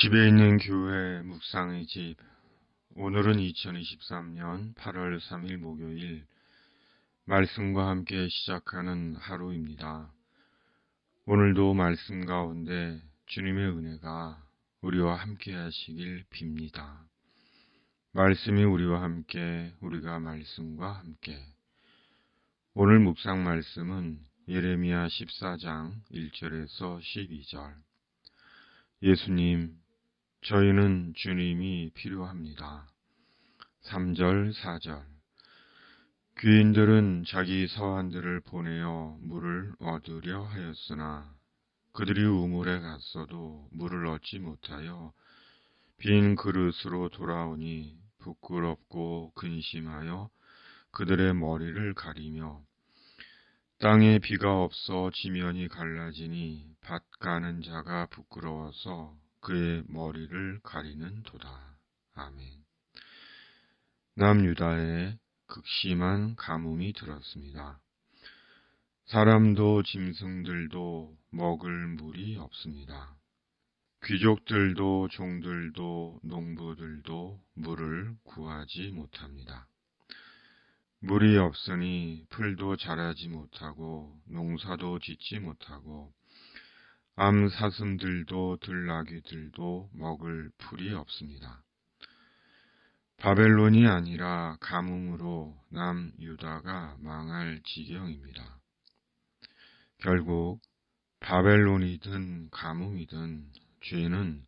집에 있는 교회 묵상의 집. 오늘은 2023년 8월 3일 목요일 말씀과 함께 시작하는 하루입니다. 오늘도 말씀 가운데 주님의 은혜가 우리와 함께 하시길 빕니다. 말씀이 우리와 함께, 우리가 말씀과 함께. 오늘 묵상 말씀은 예레미야 14장 1절에서 12절. 예수님, 저희는 주님이 필요합니다. 3절, 4절. 귀인들은 자기 서한들을 보내어 물을 얻으려 하였으나 그들이 우물에 갔어도 물을 얻지 못하여 빈 그릇으로 돌아오니 부끄럽고 근심하여 그들의 머리를 가리며 땅에 비가 없어 지면이 갈라지니 밭 가는 자가 부끄러워서 그의 머리를 가리는 도다. 아멘. 남유다에 극심한 가뭄이 들었습니다. 사람도 짐승들도 먹을 물이 없습니다. 귀족들도 종들도 농부들도 물을 구하지 못합니다. 물이 없으니 풀도 자라지 못하고 농사도 짓지 못하고 암사슴들도 들나귀들도 먹을 풀이 없습니다. 바벨론이 아니라 가뭄으로 남유다가 망할 지경입니다. 결국 바벨론이든 가뭄이든 죄는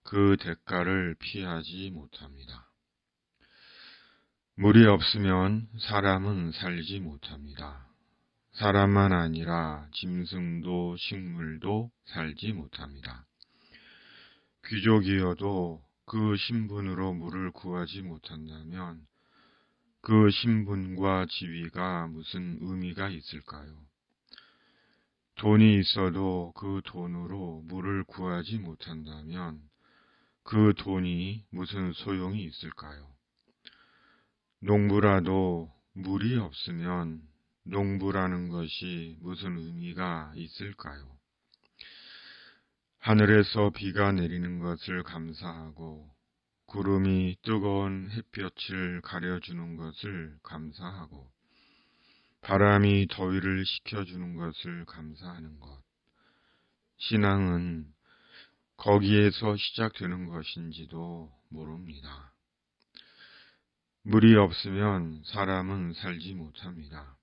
그 대가를 피하지 못합니다. 물이 없으면 사람은 살지 못합니다. 사람만 아니라 짐승도 식물도 살지 못합니다. 귀족이어도 그 신분으로 물을 구하지 못한다면 그 신분과 지위가 무슨 의미가 있을까요? 돈이 있어도 그 돈으로 물을 구하지 못한다면 그 돈이 무슨 소용이 있을까요? 농부라도 물이 없으면 농부라는 것이 무슨 의미가 있을까요? 하늘에서 비가 내리는 것을 감사하고 구름이 뜨거운 햇볕을 가려주는 것을 감사하고 바람이 더위를 식혀주는 것을 감사하는 것. 신앙은 거기에서 시작되는 것인지도 모릅니다. 물이 없으면 사람은 살지 못합니다.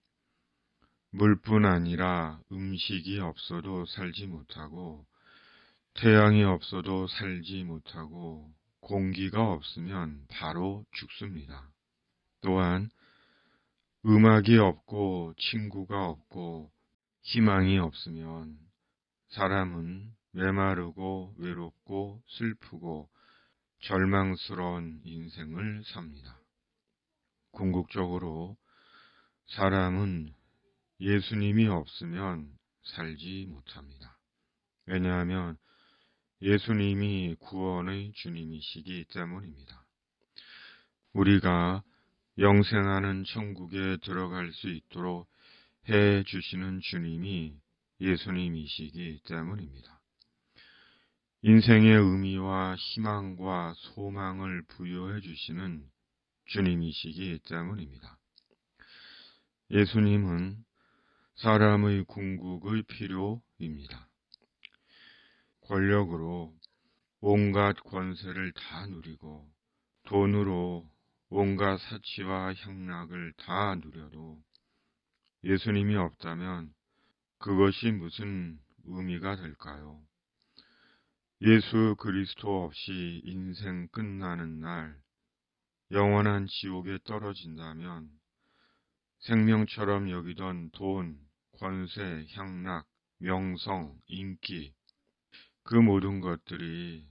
물뿐 아니라 음식이 없어도 살지 못하고 태양이 없어도 살지 못하고 공기가 없으면 바로 죽습니다. 또한 음악이 없고 친구가 없고 희망이 없으면 사람은 메마르고 외롭고 슬프고 절망스러운 인생을 삽니다. 궁극적으로 사람은 예수님이 없으면 살지 못합니다. 왜냐하면 예수님이 구원의 주님이시기 때문입니다. 우리가 영생하는 천국에 들어갈 수 있도록 해 주시는 주님이 예수님이시기 때문입니다. 인생의 의미와 희망과 소망을 부여해 주시는 주님이시기 때문입니다. 예수님은 사람의 궁극의 필요입니다. 권력으로 온갖 권세를 다 누리고 돈으로 온갖 사치와 향락을 다 누려도 예수님이 없다면 그것이 무슨 의미가 될까요? 예수 그리스도 없이 인생 끝나는 날 영원한 지옥에 떨어진다면 생명처럼 여기던 돈, 권세, 향락, 명성, 인기 그 모든 것들이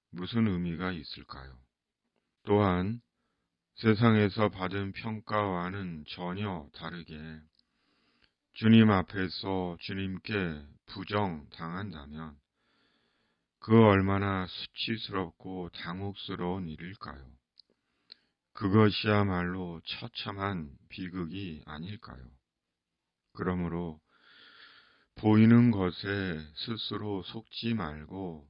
무슨 의미가 있을까요? 또한 세상에서 받은 평가와는 전혀 다르게 주님 앞에서 주님께 부정당한다면 그 얼마나 수치스럽고 당혹스러운 일일까요? 그것이야말로 처참한 비극이 아닐까요? 그러므로 보이는 것에 스스로 속지 말고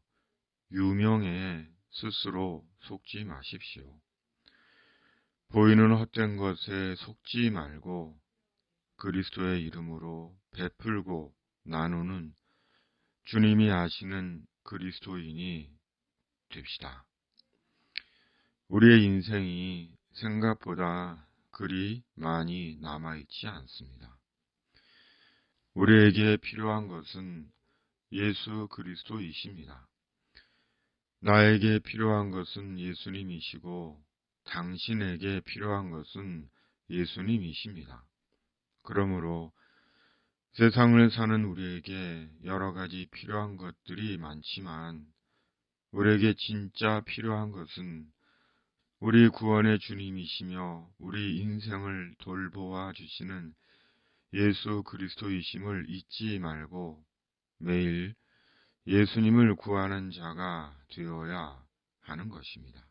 유명에 스스로 속지 마십시오. 보이는 헛된 것에 속지 말고 그리스도의 이름으로 베풀고 나누는 주님이 아시는 그리스도인이 됩시다. 우리의 인생이 생각보다 그리 많이 남아있지 않습니다. 우리에게 필요한 것은 예수 그리스도이십니다. 나에게 필요한 것은 예수님이시고 당신에게 필요한 것은 예수님이십니다. 그러므로 세상을 사는 우리에게 여러 가지 필요한 것들이 많지만 우리에게 진짜 필요한 것은 우리 구원의 주님이시며 우리 인생을 돌보아 주시는 예수 그리스도이심을 잊지 말고 매일 예수님을 구하는 자가 되어야 하는 것입니다.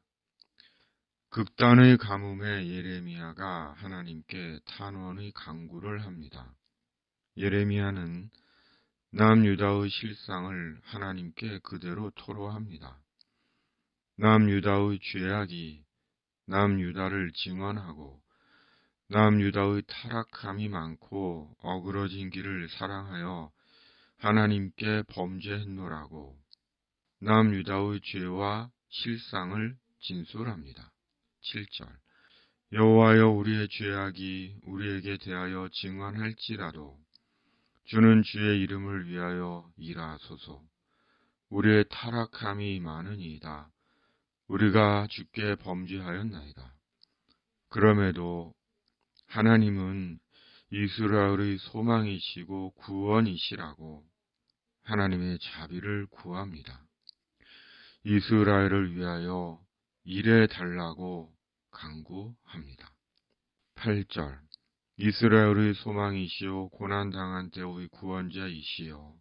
극단의 가뭄에 예레미야가 하나님께 탄원의 간구를 합니다. 예레미야는 남유다의 실상을 하나님께 그대로 토로합니다. 남유다의 죄악이 남유다를 증언하고 남유다의 타락함이 많고 어그러진 길을 사랑하여 하나님께 범죄했노라고 남유다의 죄와 실상을 진술합니다. 7절 여호와여 우리의 죄악이 우리에게 대하여 증언할지라도 주는 주의 이름을 위하여 일하소서. 우리의 타락함이 많으니이다. 우리가 주께 범죄하였나이다. 그럼에도 하나님은 이스라엘의 소망이시고 구원이시라고 하나님의 자비를 구합니다. 이스라엘을 위하여 일해 달라고 간구합니다. 8절 이스라엘의 소망이시오 고난당한 때의 구원자이시오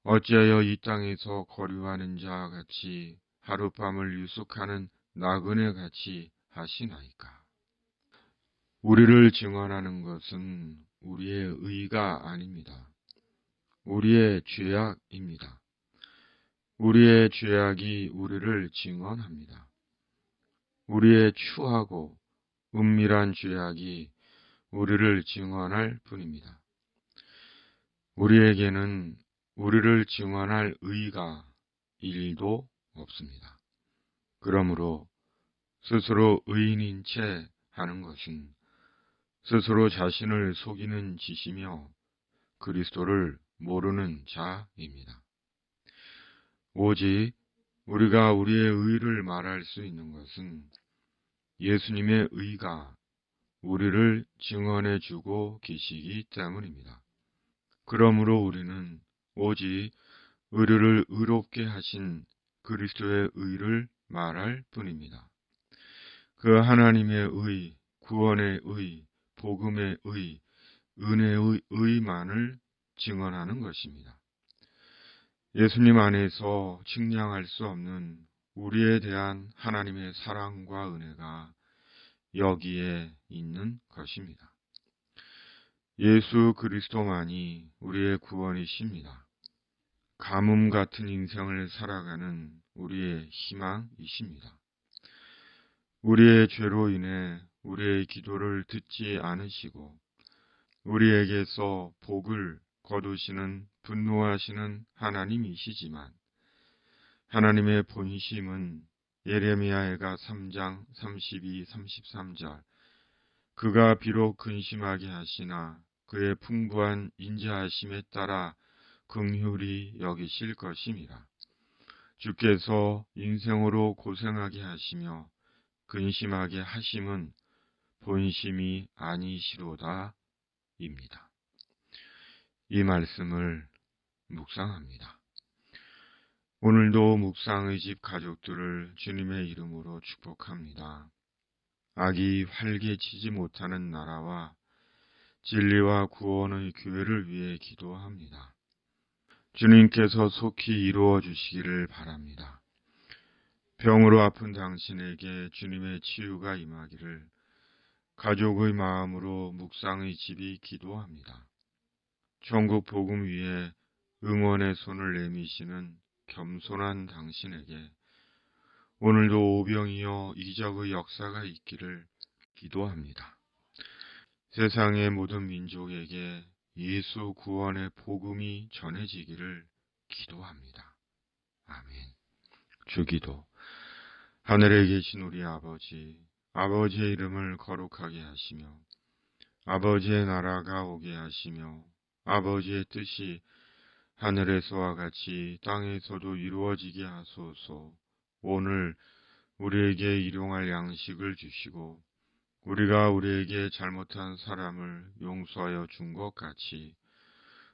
어찌하여 이 땅에서 거류하는 자와 같이 하룻밤을 유숙하는 나그네 같이 하시나이까. 우리를 증언하는 것은 우리의 의가 아닙니다. 우리의 죄악입니다. 우리의 죄악이 우리를 증언합니다. 우리의 추하고 은밀한 죄악이 우리를 증언할 뿐입니다. 우리에게는 우리를 증언할 의가 1도 없습니다. 그러므로 스스로 의인인 채 하는 것은 스스로 자신을 속이는 짓이며 그리스도를 모르는 자입니다. 오직 우리가 우리의 의를 말할 수 있는 것은 예수님의 의가 우리를 증언해 주고 계시기 때문입니다. 그러므로 우리는 오직 우리를 의롭게 하신 그리스도의 의를 말할 뿐입니다. 그 하나님의 의, 구원의 의, 복음의 의, 은혜의 의만을 증언하는 것입니다. 예수님 안에서 측량할 수 없는 우리에 대한 하나님의 사랑과 은혜가 여기에 있는 것입니다. 예수 그리스도만이 우리의 구원이십니다. 가뭄 같은 인생을 살아가는 우리의 희망이십니다. 우리의 죄로 인해 우리의 기도를 듣지 않으시고 우리에게서 복을 거두시는 분노하시는 하나님이시지만 하나님의 본심은 예레미야가 3장 32, 33절 그가 비록 근심하게 하시나 그의 풍부한 인자하심에 따라 긍휼히 여기실 것임이라. 주께서 인생으로 고생하게 하시며 근심하게 하심은 본심이 아니시로다 입니다. 이 말씀을 묵상합니다. 오늘도 묵상의 집 가족들을 주님의 이름으로 축복합니다. 악이 활개치지 못하는 나라와 진리와 구원의 교회를 위해 기도합니다. 주님께서 속히 이루어 주시기를 바랍니다. 병으로 아픈 당신에게 주님의 치유가 임하기를 가족의 마음으로 묵상의 집이 기도합니다. 천국 복음 위에 응원의 손을 내미시는 겸손한 당신에게 오늘도 오병이어 이적의 역사가 있기를 기도합니다. 세상의 모든 민족에게 예수 구원의 복음이 전해지기를 기도합니다. 아멘. 주기도. 하늘에 계신 우리 아버지, 아버지의 이름을 거룩하게 하시며 아버지의 나라가 오게 하시며 아버지의 뜻이 하늘에서와 같이 땅에서도 이루어지게 하소서. 오늘 우리에게 일용할 양식을 주시고 우리가 우리에게 잘못한 사람을 용서하여 준 것 같이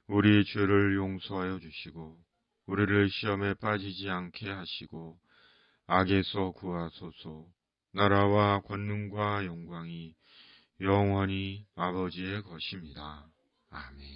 우리 죄를 용서하여 주시고 우리를 시험에 빠지지 않게 하시고 악에서 구하소서. 나라와 권능과 영광이 영원히 아버지의 것입니다. 아멘.